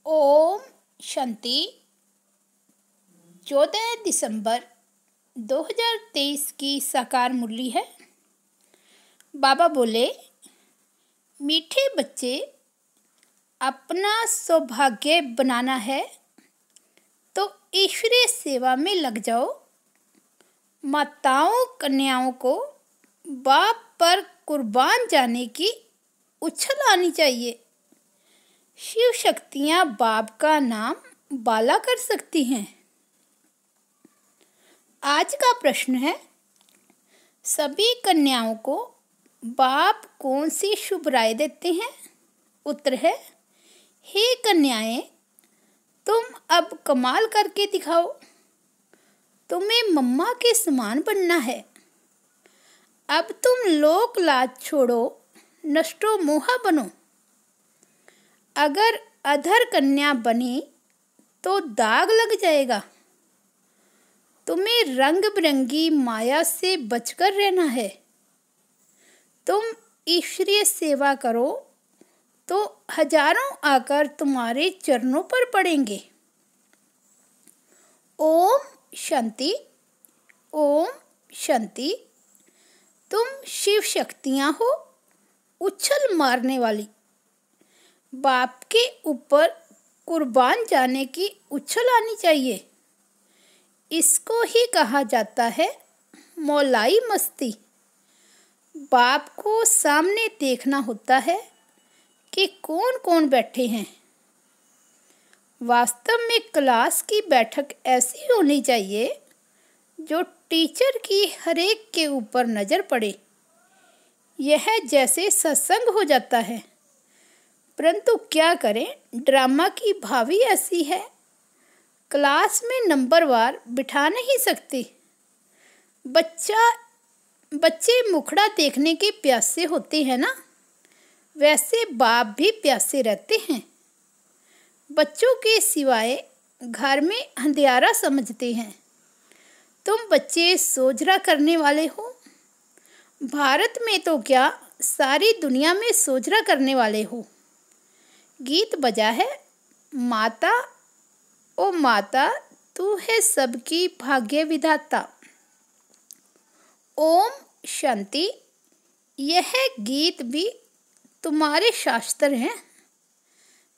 ओम शांति। 14 दिसंबर 2023 की साकार मुरली है। बाबा बोले, मीठे बच्चे, अपना सौभाग्य बनाना है तो ईश्वरीय सेवा में लग जाओ। माताओं कन्याओं को बाप पर कुर्बान जाने की उछल आनी चाहिए। शिव शक्तियाँ बाप का नाम बाला कर सकती हैं। आज का प्रश्न है, सभी कन्याओं को बाप कौन सी शुभ राय देते हैं? उत्तर है, हे कन्याएं, तुम अब कमाल करके दिखाओ। तुम्हें मम्मा के समान बनना है। अब तुम लोक लाज छोड़ो, नष्टो मोहा बनो। अगर अधर कन्या बनी तो दाग लग जाएगा। तुम्हें रंग बिरंगी माया से बचकर रहना है। तुम ईश्वरीय सेवा करो तो हजारों आकर तुम्हारे चरणों पर पड़ेंगे। ओम शांति। ओम शांति। तुम शिव शक्तियाँ हो, उछल मारने वाली। बाप के ऊपर कुर्बान जाने की उछल आनी चाहिए। इसको ही कहा जाता है मौलाई मस्ती। बाप को सामने देखना होता है कि कौन कौन बैठे हैं। वास्तव में क्लास की बैठक ऐसी होनी चाहिए जो टीचर की हर एक के ऊपर नज़र पड़े। यह जैसे सत्संग हो जाता है, परंतु क्या करें, ड्रामा की भावी ऐसी है। क्लास में नंबरवार बिठा नहीं सकती। बच्चे मुखड़ा देखने के प्यासे होते हैं ना, वैसे बाप भी प्यासे रहते हैं। बच्चों के सिवाय घर में अंधियारा समझते हैं। तुम बच्चे सोझरा करने वाले हो। भारत में तो क्या, सारी दुनिया में सोझरा करने वाले हो। गीत बजा है, माता ओ माता, तू है सबकी भाग्य विधाता। ओम शांति। यह गीत भी तुम्हारे शास्त्र हैं।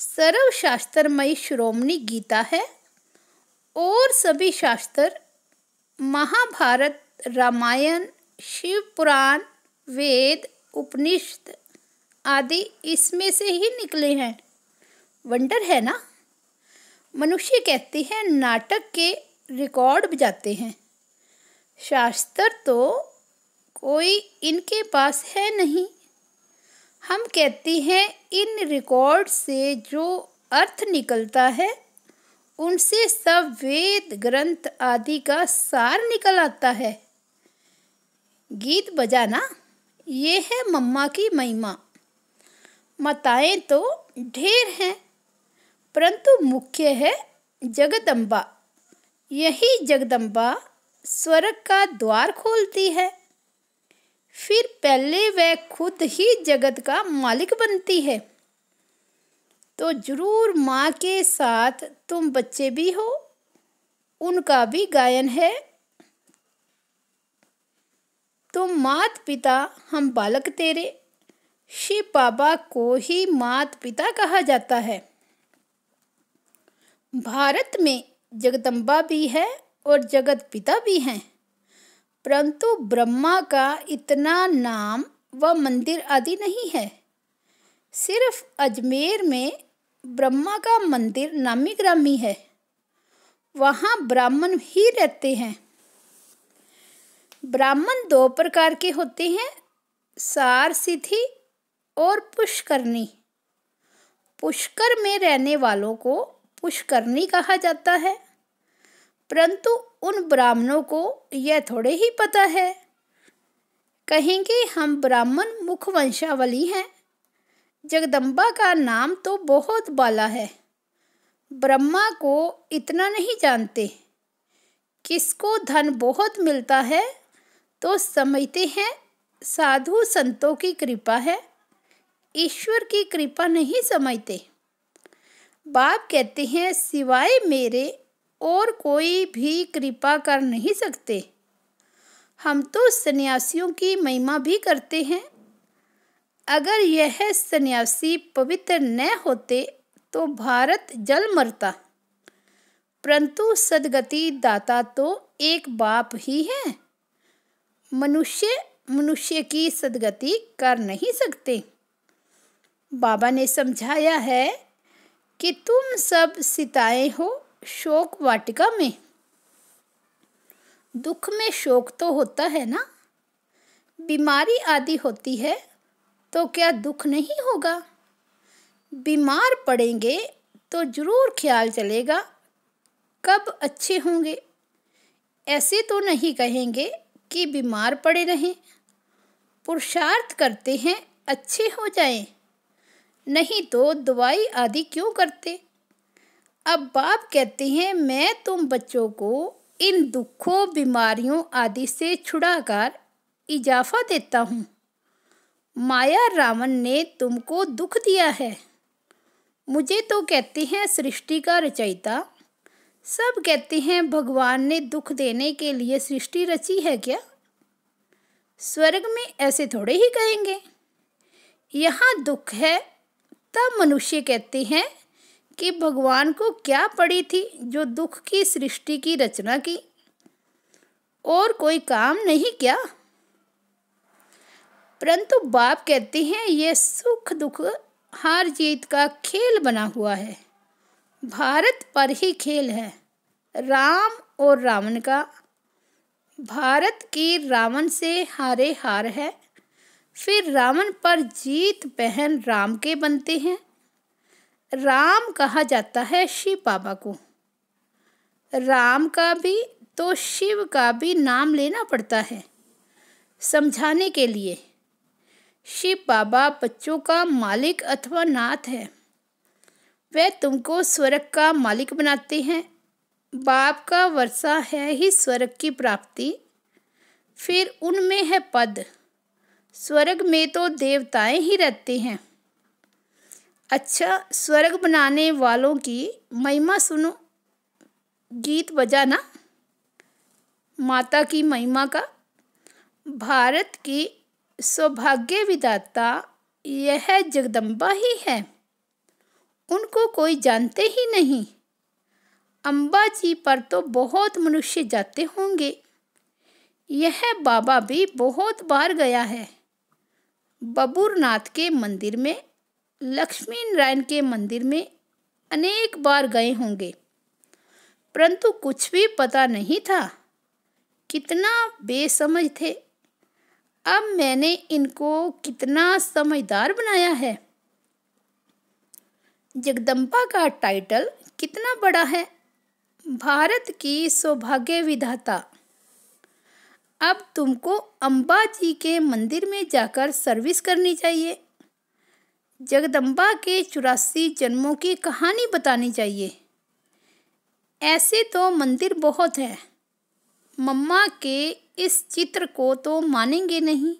सर्वशास्त्रमयी शिरोमणि गीता है और सभी शास्त्र महाभारत, रामायण, शिव पुराण, वेद, उपनिषद आदि इसमें से ही निकले हैं। वंडर है ना। मनुष्य कहते हैं नाटक के रिकॉर्ड बजाते हैं। शास्त्र तो कोई इनके पास है नहीं। हम कहते हैं इन रिकॉर्ड से जो अर्थ निकलता है उनसे सब वेद ग्रंथ आदि का सार निकल आता है। गीत बजाना, ये है मम्मा की महिमा। माताएं तो ढेर हैं, परंतु मुख्य है जगदम्बा। यही जगदम्बा स्वर्ग का द्वार खोलती है। फिर पहले वह खुद ही जगत का मालिक बनती है। तो जरूर माँ के साथ तुम बच्चे भी हो, उनका भी गायन है। तुम मात पिता, हम बालक तेरे। शिव बाबा को ही मात पिता कहा जाता है। भारत में जगदम्बा भी है और जगत पिता भी हैं, परंतु ब्रह्मा का इतना नाम व मंदिर आदि नहीं है। सिर्फ अजमेर में ब्रह्मा का मंदिर नामी ग्रामी है। वहाँ ब्राह्मण ही रहते हैं। ब्राह्मण दो प्रकार के होते हैं, सार सिद्धि और पुष्करणी। पुष्कर में रहने वालों को पुष्करणी कहा जाता है, परंतु उन ब्राह्मणों को यह थोड़े ही पता है। कहेंगे हम ब्राह्मण मुख वंशावली हैं। जगदम्बा का नाम तो बहुत बाला है। ब्रह्मा को इतना नहीं जानते। किसको धन बहुत मिलता है तो समझते हैं साधु संतों की कृपा है, ईश्वर की कृपा नहीं समझते। बाप कहते हैं सिवाय मेरे और कोई भी कृपा कर नहीं सकते। हम तो सन्यासियों की महिमा भी करते हैं। अगर यह सन्यासी पवित्र न होते तो भारत जल मरता। परंतु सद्गति दाता तो एक बाप ही है। मनुष्य मनुष्य की सद्गति कर नहीं सकते। बाबा ने समझाया है कि तुम सब सिताए हो शोक वाटिका में। दुख में शोक तो होता है ना। बीमारी आदि होती है तो क्या दुख नहीं होगा? बीमार पड़ेंगे तो जरूर ख्याल चलेगा कब अच्छे होंगे। ऐसे तो नहीं कहेंगे कि बीमार पड़े रहें। पुरुषार्थ करते हैं अच्छे हो जाएं, नहीं तो दवाई आदि क्यों करते। अब बाप कहते हैं मैं तुम बच्चों को इन दुखों बीमारियों आदि से छुड़ाकर इजाफा देता हूँ। माया रावण ने तुमको दुख दिया है। मुझे तो कहते हैं सृष्टि का रचयिता। सब कहते हैं भगवान ने दुख देने के लिए सृष्टि रची है क्या? स्वर्ग में ऐसे थोड़े ही कहेंगे। यहाँ दुख है तब मनुष्य कहते हैं कि भगवान को क्या पड़ी थी जो दुख की सृष्टि की रचना की। और कोई काम नहीं क्या? परंतु बाप कहते हैं ये सुख दुख हार जीत का खेल बना हुआ है। भारत पर ही खेल है, राम और रावण का। भारत की रावण से हारे हार है। फिर रावण पर जीत पहन राम के बनते हैं। राम कहा जाता है शिव बाबा को। राम का भी तो शिव का भी नाम लेना पड़ता है समझाने के लिए। शिव बाबा बच्चों का मालिक अथवा नाथ है। वह तुमको स्वर्ग का मालिक बनाते हैं। बाप का वर्षा है ही स्वर्ग की प्राप्ति। फिर उनमें है पद। स्वर्ग में तो देवताएं ही रहते हैं। अच्छा, स्वर्ग बनाने वालों की महिमा सुनो। गीत बजा ना माता की महिमा का। भारत की सौभाग्य विधाता यह जगदम्बा ही है। उनको कोई जानते ही नहीं। अम्बा जी पर तो बहुत मनुष्य जाते होंगे। यह बाबा भी बहुत बार गया है। बबूरनाथ के मंदिर में, लक्ष्मी नारायण के मंदिर में अनेक बार गए होंगे, परंतु कुछ भी पता नहीं था। कितना बेसमझ थे। अब मैंने इनको कितना समझदार बनाया है। जगदम्बा का टाइटल कितना बड़ा है, भारत की सौभाग्य विधाता। अब तुमको अम्बा जी के मंदिर में जाकर सर्विस करनी चाहिए। जगदम्बा के 84 जन्मों की कहानी बतानी चाहिए। ऐसे तो मंदिर बहुत है। मम्मा के इस चित्र को तो मानेंगे नहीं।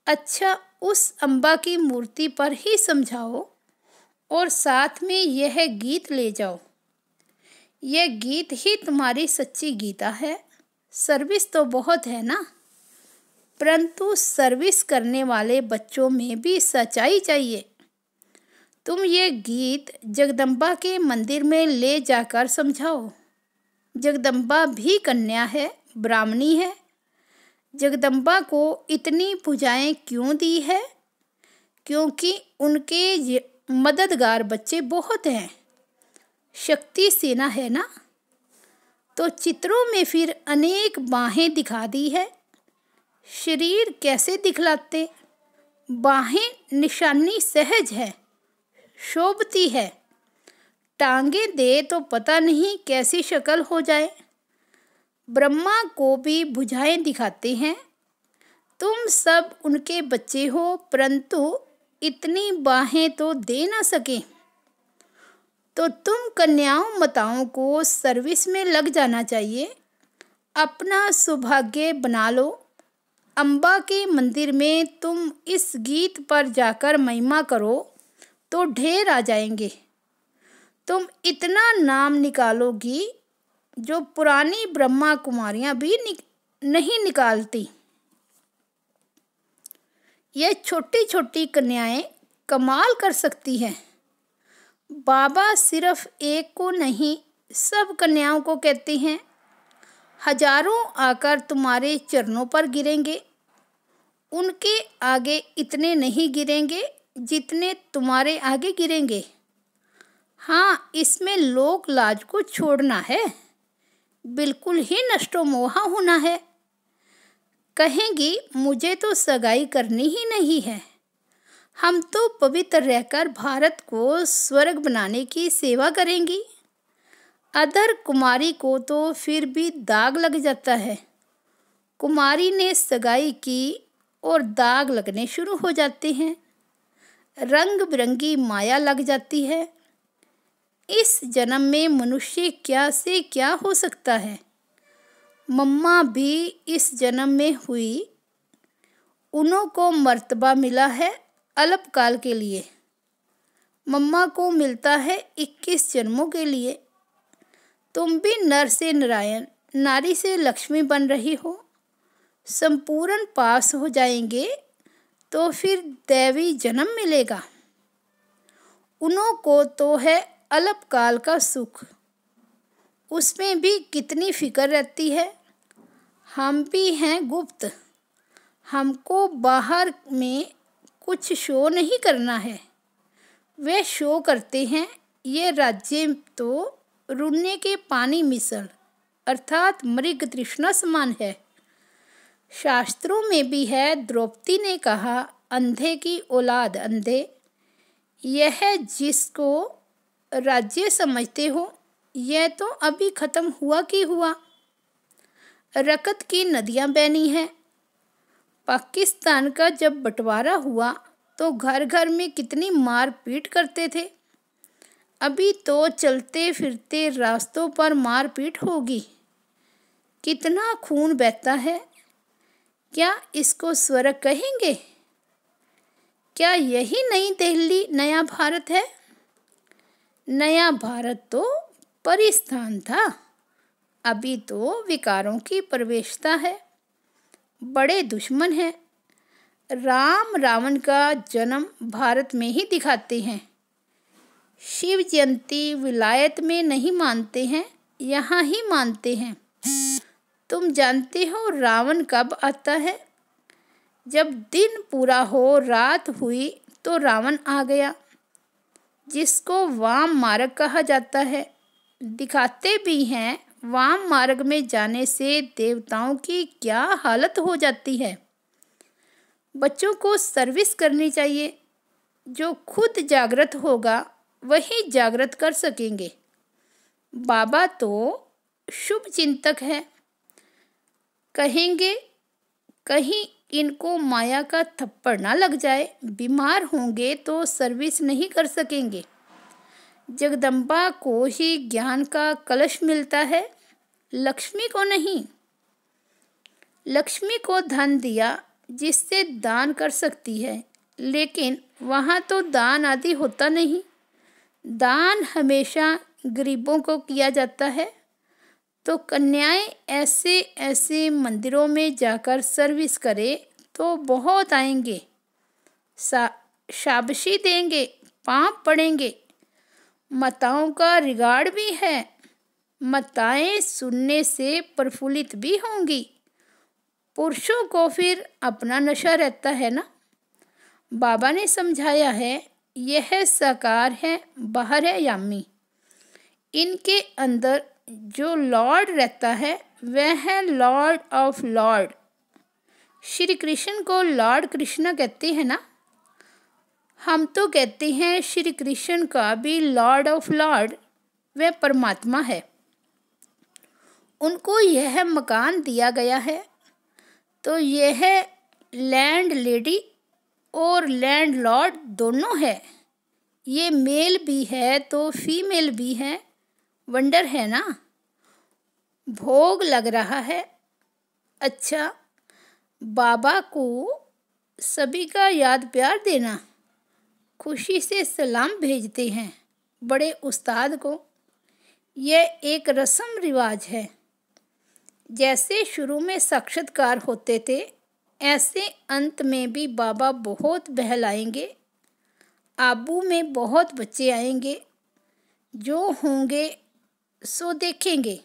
अच्छा, उस अम्बा की मूर्ति पर ही समझाओ और साथ में यह गीत ले जाओ। यह गीत ही तुम्हारी सच्ची गीता है। सर्विस तो बहुत है ना, परंतु सर्विस करने वाले बच्चों में भी सच्चाई चाहिए। तुम ये गीत जगदम्बा के मंदिर में ले जाकर समझाओ। जगदम्बा भी कन्या है, ब्राह्मणी है। जगदम्बा को इतनी भुजाएं क्यों दी है? क्योंकि उनके मददगार बच्चे बहुत हैं। शक्ति सेना है ना, तो चित्रों में फिर अनेक बाहें दिखा दी है। शरीर कैसे दिखलाते? बाहें निशानी सहज है, शोभती है। टांगे दे तो पता नहीं कैसी शक्ल हो जाए। ब्रह्मा को भी भुजाएं दिखाते हैं। तुम सब उनके बच्चे हो, परंतु इतनी बाहें तो दे ना सके। तो तुम कन्याओं माताओं को सर्विस में लग जाना चाहिए। अपना सौभाग्य बना लो। अम्बा के मंदिर में तुम इस गीत पर जाकर महिमा करो तो ढेर आ जाएंगे। तुम इतना नाम निकालोगी जो पुरानी ब्रह्मा कुमारियां भी नहीं निकालती। ये छोटी छोटी कन्याएं कमाल कर सकती हैं। बाबा सिर्फ एक को नहीं, सब कन्याओं को कहते हैं, हजारों आकर तुम्हारे चरणों पर गिरेंगे। उनके आगे इतने नहीं गिरेंगे जितने तुम्हारे आगे गिरेंगे। हाँ, इसमें लोक लाज को छोड़ना है, बिल्कुल ही नष्टो मोहा होना है। कहेंगी मुझे तो सगाई करनी ही नहीं है, हम तो पवित्र रहकर भारत को स्वर्ग बनाने की सेवा करेंगी। अधर कुमारी को तो फिर भी दाग लग जाता है। कुमारी ने सगाई की और दाग लगने शुरू हो जाते हैं, रंग बिरंगी माया लग जाती है। इस जन्म में मनुष्य क्या से क्या हो सकता है। मम्मा भी इस जन्म में हुई, उन्हों को मर्तबा मिला है अल्पकाल के लिए। मम्मा को मिलता है 21 जन्मों के लिए। तुम भी नर से नारायण, नारी से लक्ष्मी बन रही हो। संपूर्ण पास हो जाएंगे तो फिर दैवी जन्म मिलेगा। उन्हों को तो है अल्पकाल का सुख, उसमें भी कितनी फिक्र रहती है। हम भी हैं गुप्त, हमको बाहर में कुछ शो नहीं करना है। वे शो करते हैं, ये राज्य तो रुन्ने के पानी मिसल अर्थात मृग तृष्णा समान है। शास्त्रों में भी है, द्रौपदी ने कहा, अंधे की औलाद अंधे। यह जिसको राज्य समझते हो, यह तो अभी खत्म हुआ कि हुआ। रकत की नदियां बहनी हैं। पाकिस्तान का जब बंटवारा हुआ तो घर घर में कितनी मार पीट करते थे। अभी तो चलते फिरते रास्तों पर मार पीट होगी। कितना खून बहता है। क्या इसको स्वर्ग कहेंगे? क्या यही नई दिल्ली नया भारत है? नया भारत तो परिस्थान था, अभी तो विकारों की प्रवेशता है। बड़े दुश्मन हैं। राम रावण का जन्म भारत में ही दिखाते हैं। शिव जयंती विलायत में नहीं मानते हैं, यहाँ ही मानते हैं। तुम जानते हो रावण कब आता है? जब दिन पूरा हो, रात हुई तो रावण आ गया, जिसको वाम मार्ग कहा जाता है। दिखाते भी हैं वाम मार्ग में जाने से देवताओं की क्या हालत हो जाती है। बच्चों को सर्विस करनी चाहिए। जो खुद जागृत होगा वही जागृत कर सकेंगे। बाबा तो शुभ चिंतक है। कहेंगे कहीं इनको माया का थप्पड़ ना लग जाए, बीमार होंगे तो सर्विस नहीं कर सकेंगे। जगदम्बा को ही ज्ञान का कलश मिलता है, लक्ष्मी को नहीं। लक्ष्मी को धन दिया जिससे दान कर सकती है, लेकिन वहाँ तो दान आदि होता नहीं। दान हमेशा गरीबों को किया जाता है। तो कन्याएं ऐसे ऐसे मंदिरों में जाकर सर्विस करे तो बहुत आएंगे, शाबाशी देंगे, पाँव पड़ेंगे। माताओं का रिगार्ड भी है। माताएं सुनने से प्रफुल्लित भी होंगी। पुरुषों को फिर अपना नशा रहता है ना। बाबा ने समझाया है, यह साकार है, बाहर है यामी। इनके अंदर जो लॉर्ड रहता है वह है Lord of Lord. Shri Krishna को लॉर्ड कृष्ण कहते हैं ना। हम तो कहते हैं श्री कृष्ण का भी लॉर्ड ऑफ लॉर्ड वह परमात्मा है। उनको यह मकान दिया गया है, तो यह लैंड लेडी और लैंड लॉर्ड दोनों है। ये मेल भी है तो फीमेल भी है। वंडर है ना। भोग लग रहा है। अच्छा, बाबा को सभी का याद प्यार देना। खुशी से सलाम भेजते हैं। बड़े उस्ताद को। यह एक रस्म रिवाज है। जैसे शुरू में साक्षात्कार होते थे, ऐसे अंत में भी बाबा बहुत बहलाएंगे। आबू में बहुत बच्चे आएंगे, जो होंगे सो देखेंगे।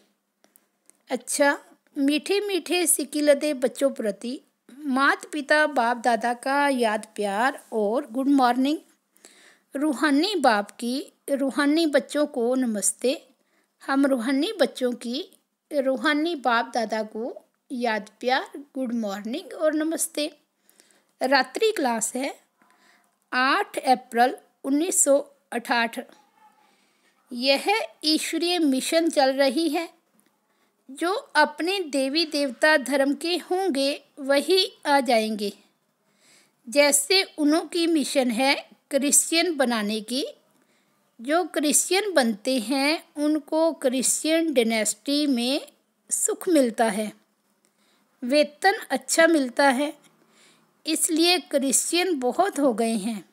अच्छा, मीठे मीठे सिकिलदे बच्चों प्रति माता पिता बाप दादा का याद प्यार और गुड मॉर्निंग। रूहानी बाप की रूहानी बच्चों को नमस्ते। हम रूहानी बच्चों की रूहानी बाप दादा को याद प्यार, गुड मॉर्निंग और नमस्ते। रात्रि क्लास है 8 अप्रैल 1968। यह ईश्वरीय मिशन चल रही है। जो अपने देवी देवता धर्म के होंगे वही आ जाएंगे। जैसे उनकी मिशन है क्रिश्चियन बनाने की। जो क्रिश्चियन बनते हैं उनको क्रिश्चियन डायनेस्टी में सुख मिलता है, वेतन अच्छा मिलता है, इसलिए क्रिश्चियन बहुत हो गए हैं।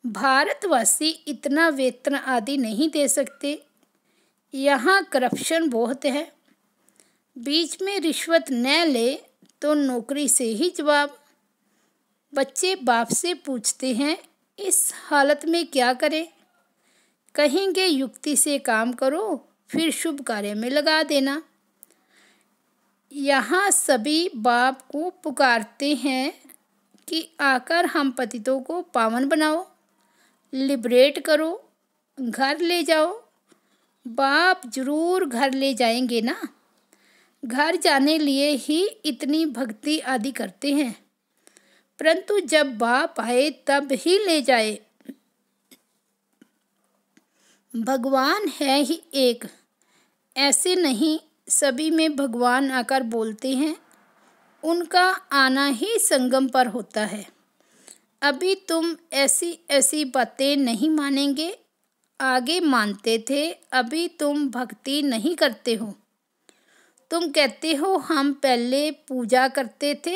भारतवासी इतना वेतन आदि नहीं दे सकते। यहाँ करप्शन बहुत है। बीच में रिश्वत न ले तो नौकरी से ही जवाब। बच्चे बाप से पूछते हैं, इस हालत में क्या करें? कहेंगे युक्ति से काम करो, फिर शुभ कार्य में लगा देना। यहाँ सभी बाप को पुकारते हैं कि आकर हम पतितों को पावन बनाओ, लिबरेट करो, घर ले जाओ। बाप जरूर घर ले जाएंगे ना। घर जाने लिए ही इतनी भक्ति आदि करते हैं, परंतु जब बाप आए तब ही ले जाए। भगवान है ही एक, ऐसे नहीं सभी में भगवान आकर बोलते हैं। उनका आना ही संगम पर होता है। अभी तुम ऐसी ऐसी बातें नहीं मानेंगे, आगे मानते थे। अभी तुम भक्ति नहीं करते हो। तुम कहते हो हम पहले पूजा करते थे,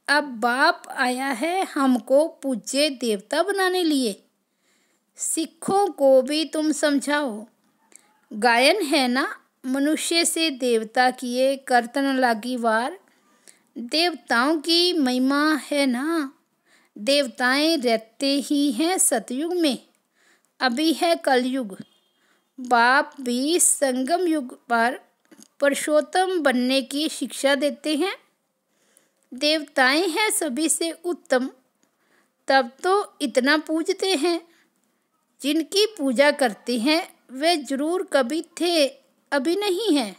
अब बाप आया है हमको पूज्य देवता बनाने लिए। सिखों को भी तुम समझाओ। गायन है ना, मनुष्य से देवता किए करतन लागी वार। देवताओं की महिमा है ना। देवताएं रहते ही हैं सतयुग में, अभी है कलयुग। बाप भी संगम युग पर पुरुषोत्तम बनने की शिक्षा देते हैं। देवताएं हैं सभी से उत्तम, तब तो इतना पूजते हैं। जिनकी पूजा करते हैं वे जरूर कभी थे, अभी नहीं है।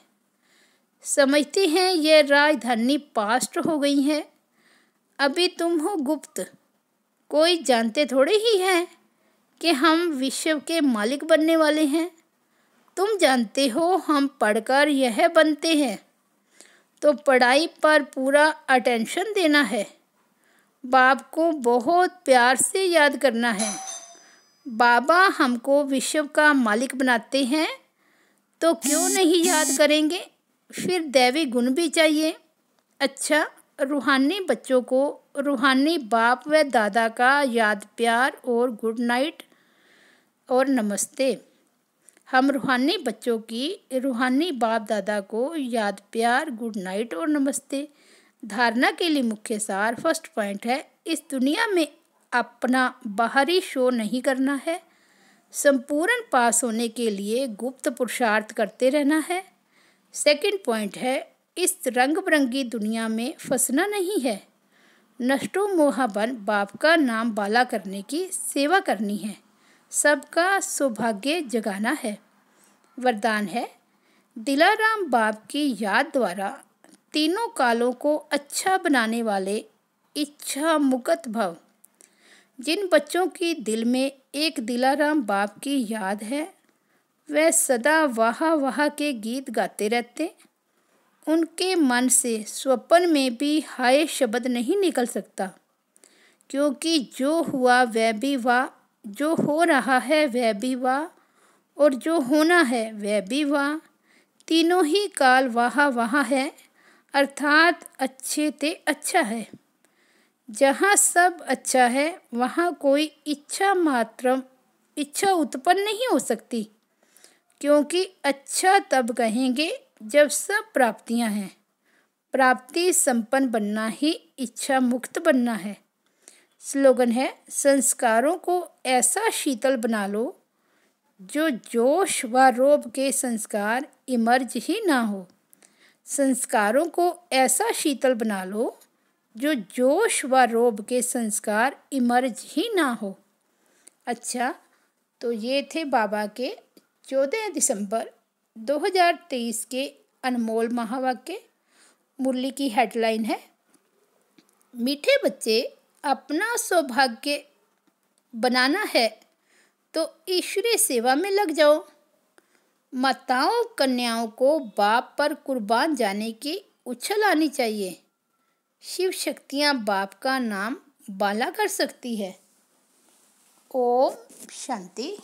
समझते हैं ये राजधानी पास्ट हो गई है, अभी तुम हो गुप्त। कोई जानते थोड़े ही है कि हम विश्व के मालिक बनने वाले हैं। तुम जानते हो हम पढ़कर यह बनते हैं, तो पढ़ाई पर पूरा अटेंशन देना है। बाप को बहुत प्यार से याद करना है। बाबा हमको विश्व का मालिक बनाते हैं, तो क्यों नहीं याद करेंगे? फिर दैवी गुण भी चाहिए। अच्छा, रूहानी बच्चों को रूहानी बाप व दादा का याद प्यार और गुड नाइट और नमस्ते। हम रूहानी बच्चों की रूहानी बाप दादा को याद प्यार, गुड नाइट और नमस्ते। धारणा के लिए मुख्य सार फर्स्ट पॉइंट है, इस दुनिया में अपना बाहरी शो नहीं करना है। संपूर्ण पास होने के लिए गुप्त पुरुषार्थ करते रहना है। सेकंड पॉइंट है, इस रंग बिरंगी दुनिया में फंसना नहीं है। नष्टो मोहाबन बाप का नाम बाला करने की सेवा करनी है। सबका सौभाग्य जगाना है। वरदान है, दिलाराम बाप की याद द्वारा तीनों कालों को अच्छा बनाने वाले इच्छा मुक्त भव। जिन बच्चों की दिल में एक दिलाराम बाप की याद है, वह सदा वाह वाह के गीत गाते रहते। उनके मन से स्वप्न में भी हाय शब्द नहीं निकल सकता, क्योंकि जो हुआ वह भी वाह, जो हो रहा है वह भी वाह, और जो होना है वह भी वाह। तीनों ही काल वाह वाह है, अर्थात अच्छे ते अच्छा है। जहाँ सब अच्छा है वहाँ कोई इच्छा मात्र इच्छा उत्पन्न नहीं हो सकती, क्योंकि अच्छा तब कहेंगे जब सब प्राप्तियां हैं। प्राप्ति संपन्न बनना ही इच्छा मुक्त बनना है। स्लोगन है, संस्कारों को ऐसा शीतल बना लो जो जोश व रोब के संस्कार इमर्ज ही ना हो। संस्कारों को ऐसा शीतल बना लो जो जोश व रोब के संस्कार इमर्ज ही ना हो। अच्छा, तो ये थे बाबा के 14 दिसंबर 2023 के अनमोल महावाक्य। मुरली की हेडलाइन है, मीठे बच्चे, अपना सौभाग्य बनाना है तो ईश्वरीय सेवा में लग जाओ। माताओं कन्याओं को बाप पर कुर्बान जाने की उछल आनी चाहिए। शिव शक्तियाँ बाप का नाम बाला कर सकती है। ओम शांति।